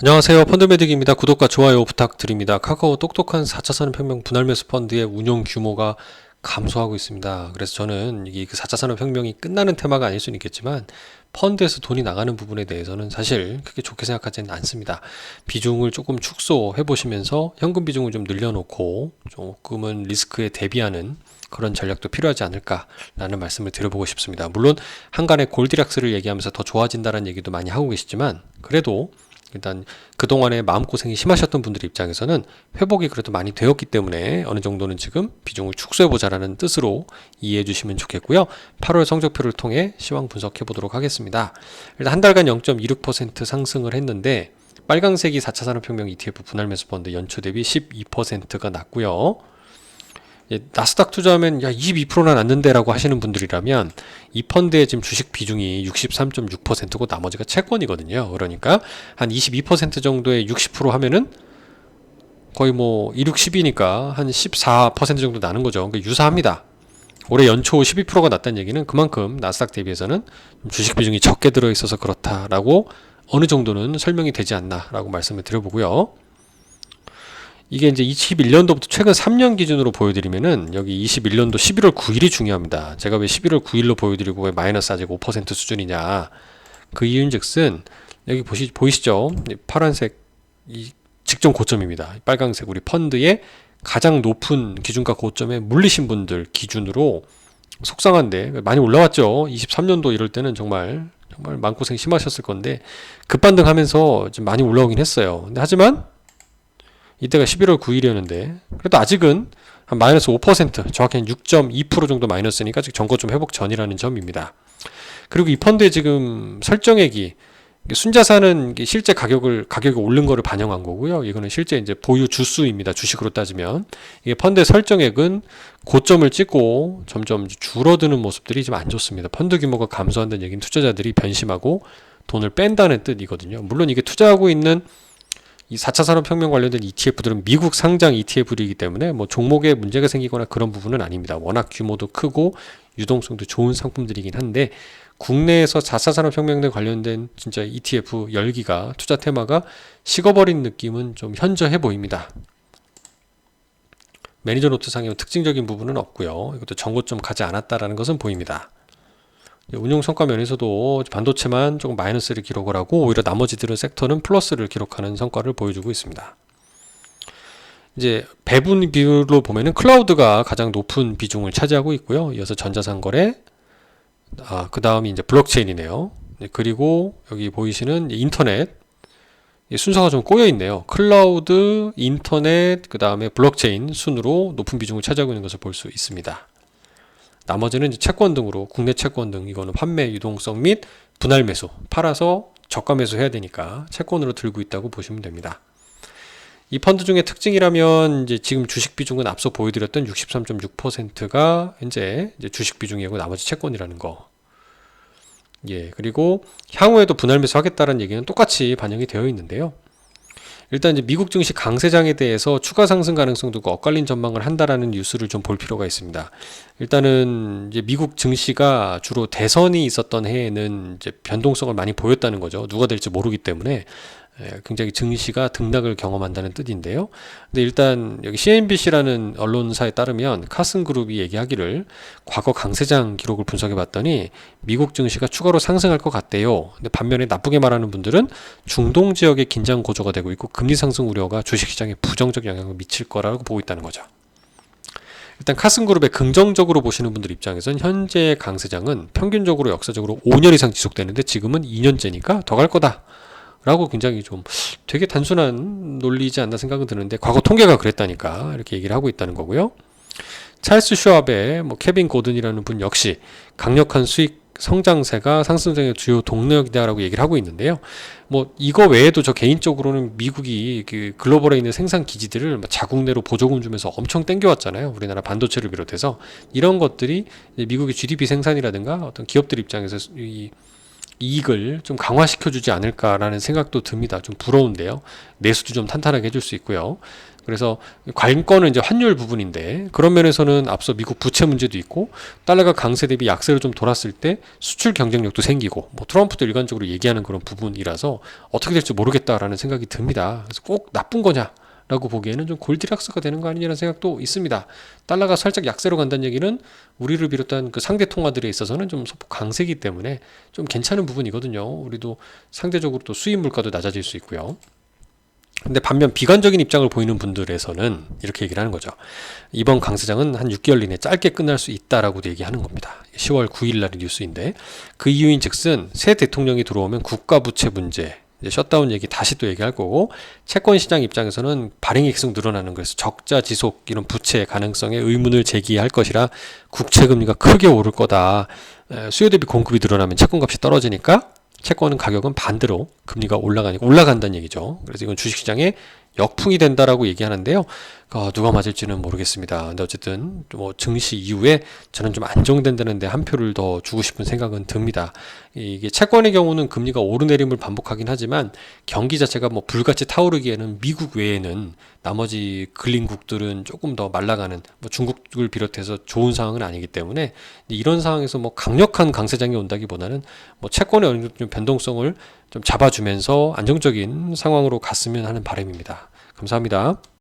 안녕하세요. 펀드매직입니다. 구독과 좋아요 부탁드립니다. 카카오 똑똑한 4차 산업혁명 분할매수 펀드의 운용 규모가 감소하고 있습니다. 그래서 저는 이 4차 산업혁명이 끝나는 테마가 아닐 수는 있겠지만 펀드에서 돈이 나가는 부분에 대해서는 사실 그렇게 좋게 생각하지는 않습니다. 비중을 조금 축소해 보시면서 현금 비중을 좀 늘려놓고 조금은 리스크에 대비하는 그런 전략도 필요하지 않을까라는 말씀을 드려보고 싶습니다. 물론 한간에 골디락스를 얘기하면서 더 좋아진다는 얘기도 많이 하고 계시지만 그래도 일단 그동안에 마음고생이 심하셨던 분들 입장에서는 회복이 그래도 많이 되었기 때문에 어느 정도는 지금 비중을 축소해보자라는 뜻으로 이해해 주시면 좋겠고요. 8월 성적표를 통해 시황 분석해 보도록 하겠습니다. 일단 한 달간 0.26% 상승을 했는데 빨강색이 4차 산업혁명 ETF 분할매수 펀드 연초 대비 12%가 났고요. 나스닥 투자하면 야 22%나 났는데 라고 하시는 분들이라면 이 펀드의 지금 주식 비중이 63.6%고 나머지가 채권이거든요. 그러니까 한 22% 정도의 60% 하면은 거의 뭐 2, 6, 10이니까 한 14% 정도 나는 거죠. 그러니까 유사합니다. 올해 연초 12%가 났다는 얘기는 그만큼 나스닥 대비해서는 주식 비중이 적게 들어있어서 그렇다라고 어느 정도는 설명이 되지 않나라고 말씀을 드려보고요. 이게 이제 21년도부터 최근 3년 기준으로 보여드리면은 여기 21년도 11월 9일이 중요합니다. 제가 왜 11월 9일로 보여드리고 왜 마이너스 아직 5% 수준이냐. 그 이유인즉슨 여기 보이시죠? 파란색 이 직전 고점입니다. 빨강색 우리 펀드의 가장 높은 기준가 고점에 물리신 분들 기준으로 속상한데 많이 올라왔죠. 23년도 이럴 때는 정말 마음고생 심하셨을 건데 급반등하면서 좀 많이 올라오긴 했어요. 근데 하지만 이때가 11월 9일이었는데 그래도 아직은 한 마이너스 5% 정확히 한 6.2% 정도 마이너스니까 아직 전고점 회복 전이라는 점입니다. 그리고 이 펀드의 지금 설정액이 순자산은 실제 가격이 오른 거를 반영한 거고요. 이거는 실제 이제 보유 주수입니다. 주식으로 따지면 이게 펀드의 설정액은 고점을 찍고 점점 줄어드는 모습들이 좀 안 좋습니다. 펀드 규모가 감소한다는 얘기는 투자자들이 변심하고 돈을 뺀다는 뜻이거든요. 물론 이게 투자하고 있는 이 4차 산업혁명 관련된 ETF들은 미국 상장 ETF이기 때문에 뭐 종목에 문제가 생기거나 그런 부분은 아닙니다. 워낙 규모도 크고 유동성도 좋은 상품들이긴 한데 국내에서 4차 산업혁명에 관련된 진짜 ETF 열기가 투자 테마가 식어버린 느낌은 좀 현저해 보입니다. 매니저 노트상의 특징적인 부분은 없고요. 이것도 전고점 가지 않았다라는 것은 보입니다. 운용 성과 면에서도 반도체만 조금 마이너스를 기록을 하고 오히려 나머지들은 섹터는 플러스를 기록하는 성과를 보여주고 있습니다. 이제 배분 비율로 보면은 클라우드가 가장 높은 비중을 차지하고 있고요. 이어서 전자상거래, 그 다음이 이제 블록체인이네요. 그리고 여기 보이시는 인터넷 순서가 좀 꼬여 있네요. 클라우드, 인터넷, 그 다음에 블록체인 순으로 높은 비중을 차지하고 있는 것을 볼 수 있습니다. 나머지는 이제 채권 등으로 국내 채권 등 이거는 판매 유동성 및 분할 매수 팔아서 저가 매수해야 되니까 채권으로 들고 있다고 보시면 됩니다. 이 펀드 중에 특징이라면 이제 지금 주식 비중은 앞서 보여드렸던 63.6%가 이제 주식 비중이고 나머지 채권이라는 거. 예, 그리고 향후에도 분할 매수하겠다는 얘기는 똑같이 반영이 되어 있는데요. 일단 이제 미국 증시 강세장에 대해서 추가 상승 가능성도 엇갈린 전망을 한다라는 뉴스를 좀 볼 필요가 있습니다. 일단은 이제 미국 증시가 주로 대선이 있었던 해에는 이제 변동성을 많이 보였다는 거죠. 누가 될지 모르기 때문에 굉장히 증시가 등락을 경험한다는 뜻인데요. 근데 일단 여기 CNBC라는 언론사에 따르면 카슨 그룹이 얘기하기를 과거 강세장 기록을 분석해 봤더니 미국 증시가 추가로 상승할 것 같대요. 근데 반면에 나쁘게 말하는 분들은 중동 지역의 긴장 고조가 되고 있고 금리 상승 우려가 주식시장에 부정적 영향을 미칠 거라고 보고 있다는 거죠. 일단 카슨 그룹의 긍정적으로 보시는 분들 입장에선 현재의 강세장은 평균적으로 역사적으로 5년 이상 지속되는데 지금은 2년째니까 더 갈 거다. 라고 굉장히 좀 되게 단순한 논리지 않나 생각은 드는데 과거 통계가 그랬다니까 이렇게 얘기를 하고 있다는 거고요. 찰스 슈왑의 케빈 고든이라는 분 역시 강력한 수익 성장세가 상승장의 주요 동력이다라고 얘기를 하고 있는데요. 이거 외에도 저 개인적으로는 미국이 그 글로벌에 있는 생산 기지들을 자국 내로 보조금 주면서 엄청 땡겨왔잖아요. 우리나라 반도체를 비롯해서 이런 것들이 미국의 GDP 생산이라든가 어떤 기업들 입장에서 이 이익을 좀 강화시켜주지 않을까라는 생각도 듭니다. 좀 부러운데요. 내수도 좀 탄탄하게 해줄 수 있고요. 그래서 관건은 이제 환율 부분인데 그런 면에서는 앞서 미국 부채 문제도 있고 달러가 강세 대비 약세로 좀 돌았을 때 수출 경쟁력도 생기고 뭐 트럼프도 일관적으로 얘기하는 그런 부분이라서 어떻게 될지 모르겠다라는 생각이 듭니다. 그래서 꼭 나쁜 거냐? 라고 보기에는 좀 골디락스가 되는 거 아니냐는 생각도 있습니다. 달러가 살짝 약세로 간다는 얘기는 우리를 비롯한 그 상대 통화들에 있어서는 좀 소폭 강세이기 때문에 좀 괜찮은 부분이거든요. 우리도 상대적으로 또 수입 물가도 낮아질 수 있고요. 근데 반면 비관적인 입장을 보이는 분들에서는 이렇게 얘기를 하는 거죠. 이번 강세장은 한 6개월 이내 짧게 끝날 수 있다라고도 얘기하는 겁니다. 10월 9일 날의 뉴스인데 그 이유인 즉슨 새 대통령이 들어오면 국가 부채 문제, 이제 셧다운 얘기 다시 또 얘기할 거고 채권 시장 입장에서는 발행이 계속 늘어나는 그래서 적자 지속 이런 부채 가능성에 의문을 제기할 것이라 국채 금리가 크게 오를 거다. 수요 대비 공급이 늘어나면 채권 값이 떨어지니까 채권 가격은 반대로 금리가 올라간다는 얘기죠. 그래서 이건 주식시장에 역풍이 된다라고 얘기하는데요. 누가 맞을지는 모르겠습니다. 근데 어쨌든 뭐 증시 이후에 저는 좀 안정된다는데 한 표를 더 주고 싶은 생각은 듭니다. 이게 채권의 경우는 금리가 오르내림을 반복하긴 하지만 경기 자체가 뭐 불같이 타오르기에는 미국 외에는 나머지 근鄰국들은 조금 더 말라가는 뭐 중국을 비롯해서 좋은 상황은 아니기 때문에 이런 상황에서 뭐 강력한 강세장이 온다기보다는 뭐 채권의 어느 정도 좀 변동성을 좀 잡아주면서 안정적인 상황으로 갔으면 하는 바람입니다. 감사합니다.